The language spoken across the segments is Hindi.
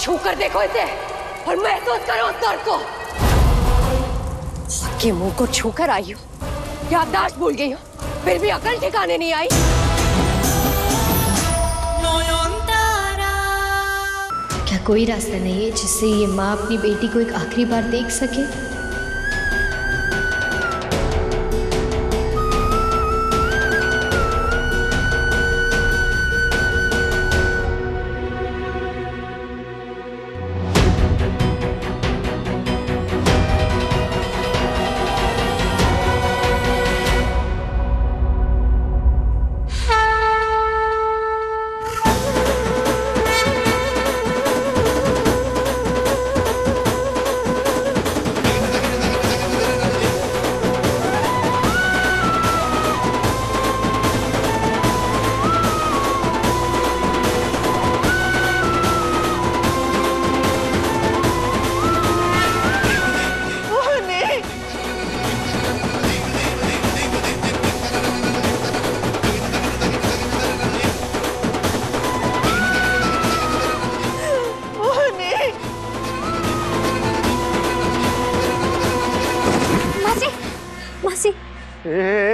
छू कर देखो इसे और महसूस करो उस दर्द को। आपके मुंह को छू कर आई हो, याददाश्त भूल गई हो, फिर भी अकल ठिकाने नहीं आई। क्या कोई रास्ता नहीं है जिससे ये माँ अपनी बेटी को एक आखिरी बार देख सके?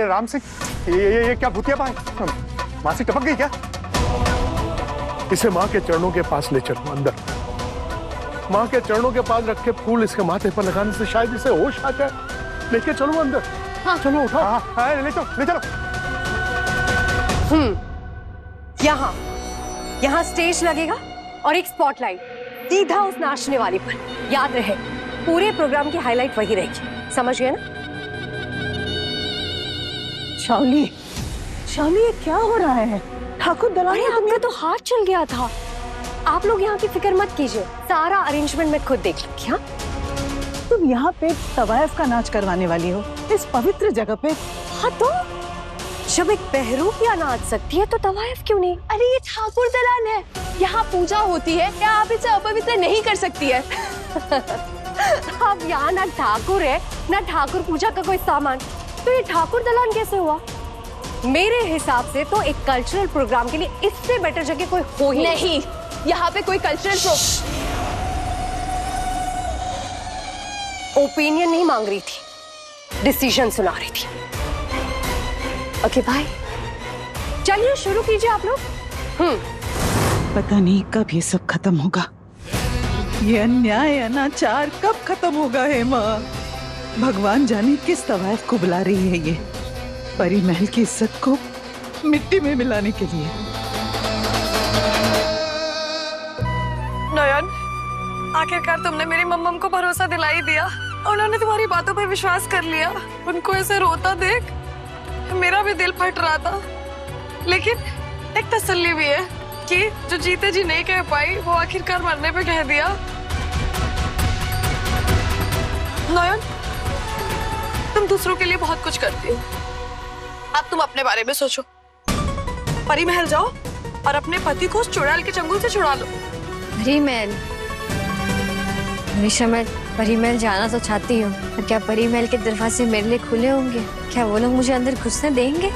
राम सिंह, ये क्या भूतिया भाई? माँ से टपक गई क्या? इसे माँ के चरणों के पास ले चलो अंदर। माँ के चरणों के पास रख के फूल इसके माथे पर लगाने से शायद इसे होश आ जाए। लेके चलो अंदर। हाँ चलो उठाओ। हाँ ले चलो ले चलो। यहाँ स्टेज लगेगा और एक स्पॉटलाइट सीधा उस नाचने वाली पर। याद रहे पूरे प्रोग्राम की हाईलाइट वही रहेगी, समझ गए ना? शावली, शावली ये क्या हो रहा है? ठाकुर दलाल अरे आपका तो हाथ चल गया था। आप लोग यहाँ की फिक्र मत कीजिए, सारा अरेंजमेंट मैं खुद देख लूंगी। हाँ तुम यहाँ पे तवायफ का नाच करवाने वाली हो इस पवित्र जगह पे? हाँ तो जब एक बहरूपिया नाच सकती है तो तवायफ क्यों नहीं? अरे ये ठाकुर दलाल है, यहाँ पूजा होती है, क्या आप इसे अपवित्र नहीं कर सकती है? अब यहाँ ना ठाकुर है ना ठाकुर पूजा का कोई सामान, तो ये ठाकुर दलान कैसे हुआ? मेरे हिसाब से तो एक कल्चरल प्रोग्राम के लिए इससे बेटर जगह कोई हो ही नहीं। यहाँ पे कोई कल्चरल ओपिनियन नहीं मांग रही थी, डिसीजन सुना रही थी। ओके भाई, चलिए शुरू कीजिए आप लोग। पता नहीं कब ये सब खत्म होगा, ये अन्याय अनाचार कब खत्म होगा? है माँ, भगवान जाने किस तवायफ को बुला रही है ये परी महल की इज्जत को मिट्टी में मिलाने के लिए। नयन, आखिरकार तुमने मेरी मम्मम को भरोसा दिला ही दिया। उन्होंने तुम्हारी बातों पर विश्वास कर लिया। उनको ऐसे रोता देख मेरा भी दिल फट रहा था, लेकिन एक तसल्ली भी है कि जो जीते जी नहीं कह पाई वो आखिरकार मरने पे कह दिया। नयन, तुम दूसरों के लिए बहुत कुछ करती हो, अब तुम अपने बारे में सोचो। परी महल जाओ और अपने पति को उस चुड़ैल के चंगुल से छुड़ा लो। परी महल? हमेशा मैं परी महल जाना तो चाहती हूँ, पर क्या परी महल के दरवाजे मेरे लिए खुले होंगे? क्या वो लोग मुझे अंदर घुसने देंगे?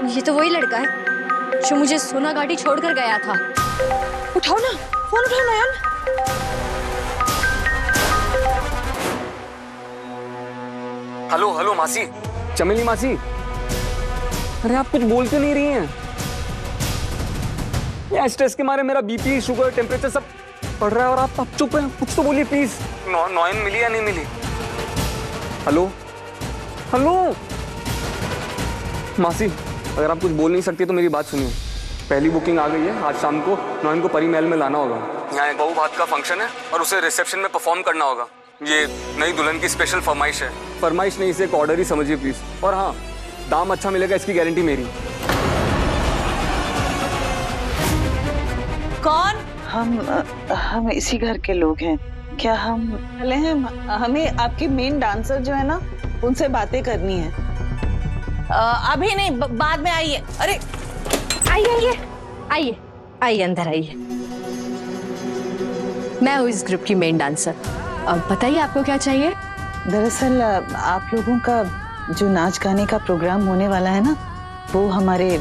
ये तो वही लड़का है जो मुझे सोना घाटी छोड़कर गया था। उठाओ ना, फोन उठाओ नयन। हेलो हेलो मासी, चमेली मासी, अरे आप कुछ बोलते नहीं रही हैं। ये स्ट्रेस के मारे मेरा बीपी, शुगर, टेम्परेचर सब बढ़ रहा है और आप चुप हैं। कुछ तो बोलिए प्लीज। नॉइन मिली या नहीं मिली? हेलो हेलो मासी, अगर आप कुछ बोल नहीं सकती तो मेरी बात सुनिए। पहली बुकिंग आ गई है, आज शाम को नॉइन को परी महल में लाना होगा। यहाँ एक बहू भात का फंक्शन है और उसे रिसेप्शन में परफॉर्म करना होगा। ये नई दुल्हन की स्पेशल फरमाइश है। फरमाइश नहीं, इसे एक ऑर्डर ही समझिए प्लीज। और हाँ, दाम अच्छा मिलेगा, इसकी गारंटी मेरी। कौन? हम इसी घर के लोग हैं। क्या हम चले हैं? हमें आपकी मेन डांसर जो है ना, उनसे बातें करनी है। अभी नहीं, बाद में आइए। अरे आइए आइए आइए, अंदर आइए। मैं हूँ इस ग्रुप की मेन डांसर। अब बताइए आपको क्या चाहिए? दरअसल आप लोगों का जो नाच गाने का प्रोग्राम होने वाला है ना, वो हमारे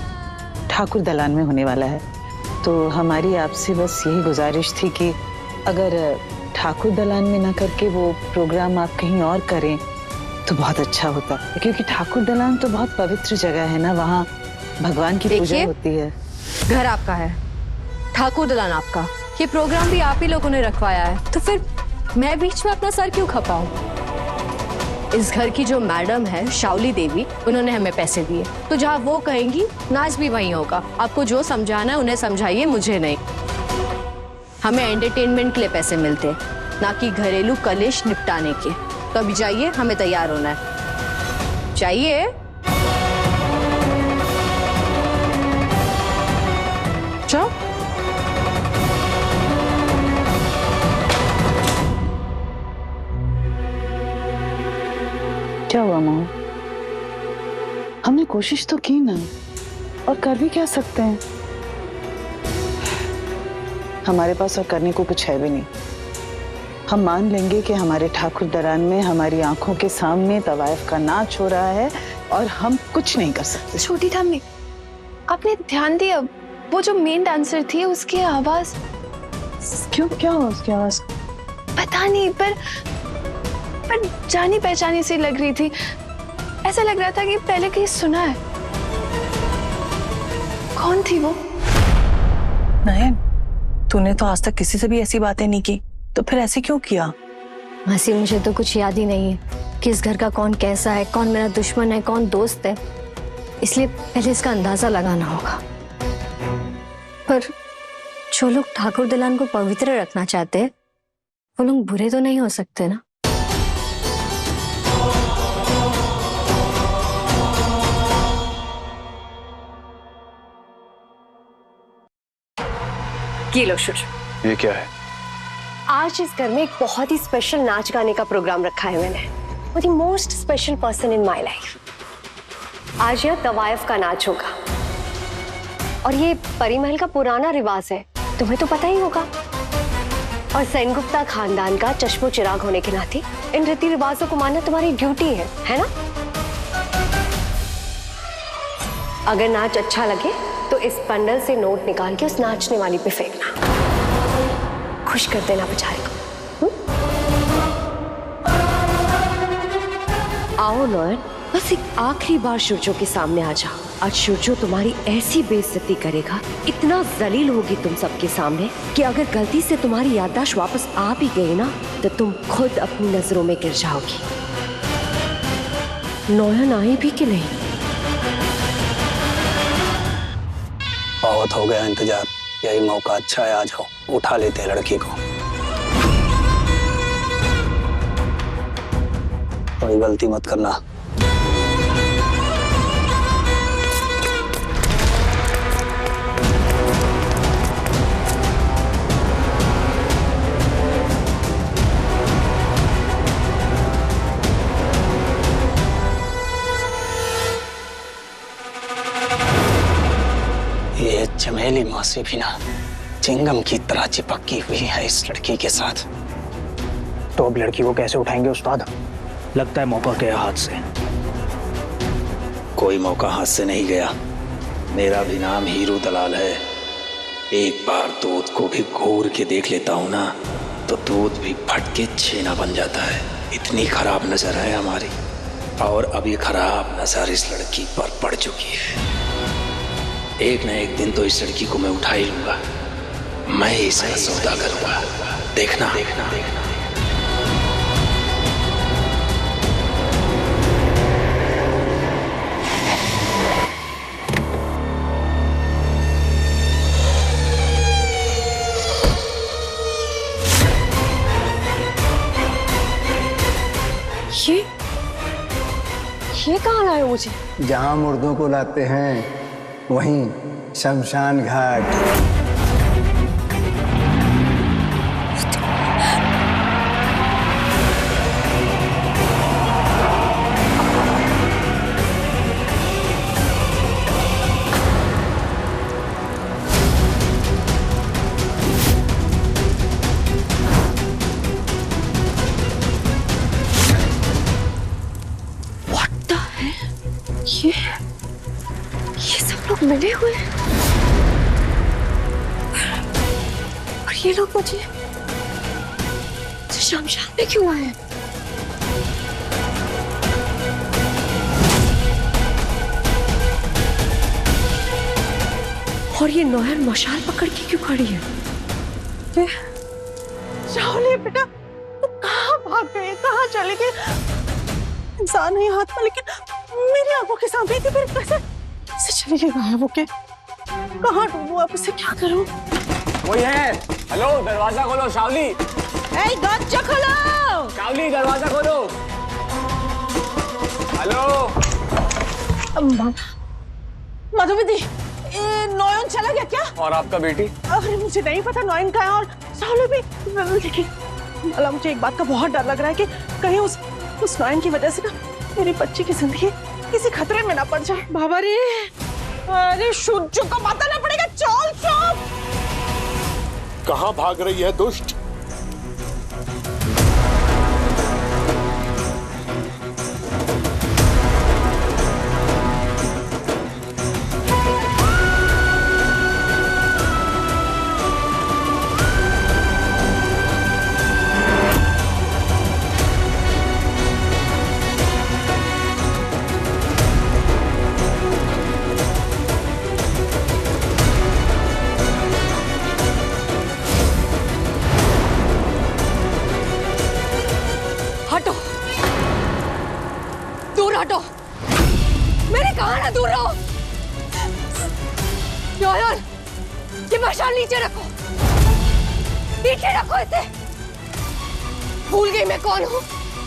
ठाकुर दलान में होने वाला है। तो हमारी आपसे बस यही गुजारिश थी कि अगर ठाकुर दलान में ना करके वो प्रोग्राम आप कहीं और करें तो बहुत अच्छा होता, क्योंकि ठाकुर दलान तो बहुत पवित्र जगह है ना, वहाँ भगवान की पूजा होती है। घर आपका है, ठाकुर दलान आपका, ये प्रोग्राम भी आप ही लोगों ने रखवाया है, तो फिर मैं बीच में अपना सर क्यों खपाऊं? इस घर की जो मैडम है शावली देवी, उन्होंने हमें पैसे दिए, तो जहाँ वो कहेंगी नाच भी वहीं होगा। आपको जो समझाना है उन्हें समझाइए, मुझे नहीं। हमें एंटरटेनमेंट के लिए पैसे मिलते, ना कि घरेलू कलेश निपटाने के। तो अभी जाइए, हमें तैयार होना है। जाइए। जाओ। क्या हुआ माँ? हमने कोशिश तो की ना, और कर भी क्या सकते हैं? हमारे पास और करने को कुछ है भी नहीं। हम मान लेंगे कि हमारे ठाकुर दलान में हमारी आंखों के सामने तवायफ का नाच हो रहा है और हम कुछ नहीं कर सकते। छोटी ठाम्मी, आपने ध्यान दिया वो जो मेन डांसर थी उसकी आवाज? क्यों, क्या हुआ उसकी आवाज? पता नहीं, पर जानी पहचानी सी लग रही थी। ऐसा लग रहा था कि पहले कहीं सुना है। कौन थी वो? नयन, तूने तो आज तक किसी से भी ऐसी बातें नहीं की, तो फिर ऐसे क्यों किया? मासी, मुझे तो कुछ याद ही नहीं है कि इस घर का कौन कैसा है, कौन मेरा दुश्मन है, कौन दोस्त है, इसलिए पहले इसका अंदाजा लगाना होगा। पर जो लोग ठाकुर दलान को पवित्र रखना चाहते हैं, वो लोग बुरे तो नहीं हो सकते ना। ये लो शुरू। ये क्या है? आज इस घर में एक बहुत ही स्पेशल नाच गाने का प्रोग्राम रखा है मैंने, the most special person in my life. आज यह तवायफ का नाच होगा, और ये परी महल का पुराना रिवाज है, तुम्हें तो पता ही होगा। और सेनगुप्ता खानदान का चश्मो चिराग होने के नाते इन रीति रिवाजों को मानना तुम्हारी ड्यूटी है ना? अगर नाच अच्छा लगे तो इस बंडल से नोट निकाल के उस नाचने वाली पे फेंकना, खुश कर देना बेचारे को। आओ नयन, बस एक आखिरी बार सूर्यो के सामने आ जाओ। आज सूर्यो तुम्हारी ऐसी बेइज्जती करेगा, इतना जलील होगी तुम सबके सामने कि अगर गलती से तुम्हारी याददाश्त वापस आ भी गई ना, तो तुम खुद अपनी नजरों में गिर जाओगी। नयन आई भी कि नहीं? बहुत हो गया इंतजार, यही मौका अच्छा है, आ जाओ, उठा लेते हैं लड़की को। कोई गलती मत करना। ये चमेली मौसी भी ना चिंगम की तरह चिपकी हुई है इस लड़की के साथ। तो अब लड़की को कैसे उठाएंगे उस्ताद? लगता है मौका गया हाथ से। कोई मौका हाथ से नहीं गया। मेरा भी नाम हीरू दलाल है। एक बार दूध को भी घूर के देख लेता हूं ना, तो दूध भी फट के छेना बन जाता है। इतनी खराब नजर है हमारी, और अब ये खराब नजर इस लड़की पर पड़ चुकी है। एक न एक दिन तो इस लड़की को मैं उठा ही लूंगा। मैं इसका सौदा करूंगा, देखना देखना देखना। ये कहाँ लाए मुझे? जहाँ मुर्दों को लाते हैं वहीं शमशान घाट। ये सब लोग मिले हुए हैं और ये लोग मुझे शमशान में क्यों आए? और ये नौहर मशाल पकड़ के क्यों खड़ी है? शाओली बेटा, तू कहाँ भाग गए, कहाँ चले गए? इंसान है हाथ में, लेकिन मेरी आंखों के सामने थी, फिर कैसे चले गए गायब होके? कहाँ ढूंढूं अब इसे, क्या करूं? वही है। हेलो, दरवाजा खोलो शावली। ए दरवाजा खोलो। शावली दरवाजा खोलो। हेलो। मधुमिति, नॉयन चला गया क्या? और आपका बेटी? अरे मुझे नहीं पता नॉयन कहाँ है, और शाओली भी। लेकिन अल्लाह, मुझे एक बात का बहुत डर लग रहा है कि कहीं उस नॉयन की वजह से ना मेरी बच्ची की जिंदगी किसी खतरे में ना पड़ जाए। बाबा रे, अरे शुद्धू को बताना पड़ेगा। चल चुप। कहाँ भाग रही है दुष्ट? हटो, दूर हटो, मेरे कहा ना दूर रहो। यार, ये मशाल नीचे रखो, नीचे रखो इसे। भूल गई मैं कौन हूँ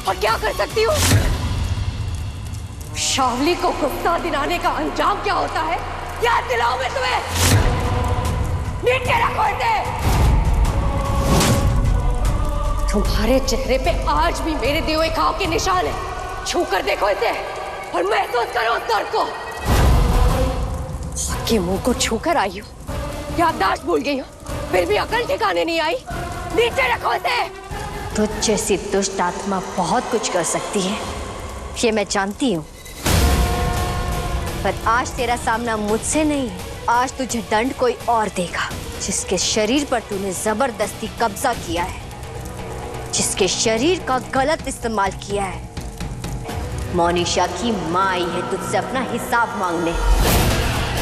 और क्या कर सकती हूँ। शावली को गुस्सा दिलाने का अंजाम क्या होता है, याद दिलाऊं मैं तुम्हें। नीचे रखो इसे। तुम्हारे चेहरे पे आज भी मेरे दिए हुए घाव के निशान है। छू कर देखो इसे और महसूस करो उस दर्द को। आपके मुंह को छू कर आई हो, याददाश्त भूल गई हो, फिर भी अकल ठिकाने नहीं आई। नीचे रखो इसे। तुझ जैसी दुष्ट आत्मा बहुत कुछ कर सकती है, ये मैं जानती हूँ, पर आज तेरा सामना मुझसे नहीं है। आज तुझे दंड कोई और देगा, जिसके शरीर पर तूने जबरदस्ती कब्जा किया है, जिसके शरीर का गलत इस्तेमाल किया है। मोनिशा की माँ आई है तुझसे अपना हिसाब मांगने।